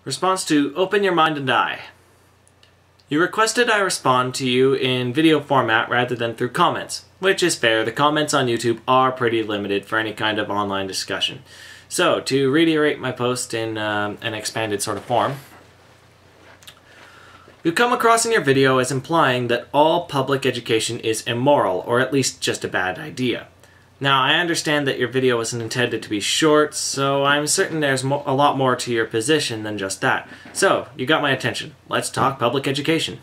Response to Open Your Mind and Die. You requested I respond to you in video format rather than through comments, which is fair. The comments on YouTube are pretty limited for any kind of online discussion. So, to reiterate my post in an expanded sort of form, you come across in your video as implying that all public education is immoral, or at least just a bad idea. Now, I understand that your video wasn't intended to be short, so I'm certain there's a lot more to your position than just that. So, you got my attention. Let's talk public education.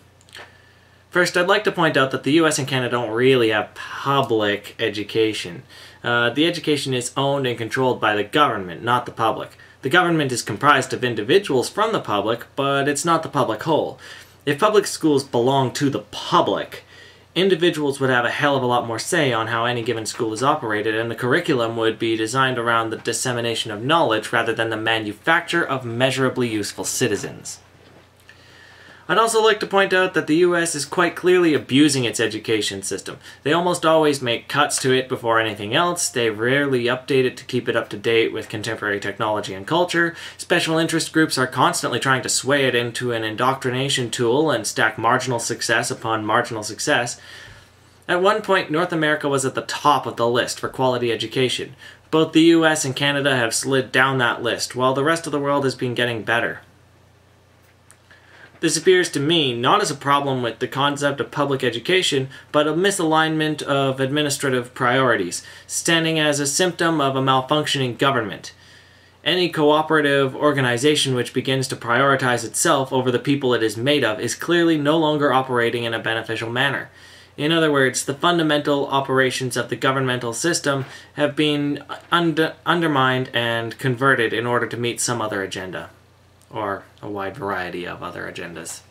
First, I'd like to point out that the US and Canada don't really have public education. The education is owned and controlled by the government, not the public. The government is comprised of individuals from the public, but it's not the public whole. If public schools belong to the public, individuals would have a hell of a lot more say on how any given school is operated, and the curriculum would be designed around the dissemination of knowledge rather than the manufacture of measurably useful citizens. I'd also like to point out that the US is quite clearly abusing its education system. They almost always make cuts to it before anything else. They rarely update it to keep it up to date with contemporary technology and culture. Special interest groups are constantly trying to sway it into an indoctrination tool and stack marginal success upon marginal success. At one point, North America was at the top of the list for quality education. Both the US and Canada have slid down that list, while the rest of the world has been getting better. This appears to me not as a problem with the concept of public education, but a misalignment of administrative priorities, standing as a symptom of a malfunctioning government. Any cooperative organization which begins to prioritize itself over the people it is made of is clearly no longer operating in a beneficial manner. In other words, the fundamental operations of the governmental system have been undermined and converted in order to meet some other agenda, or a wide variety of other agendas.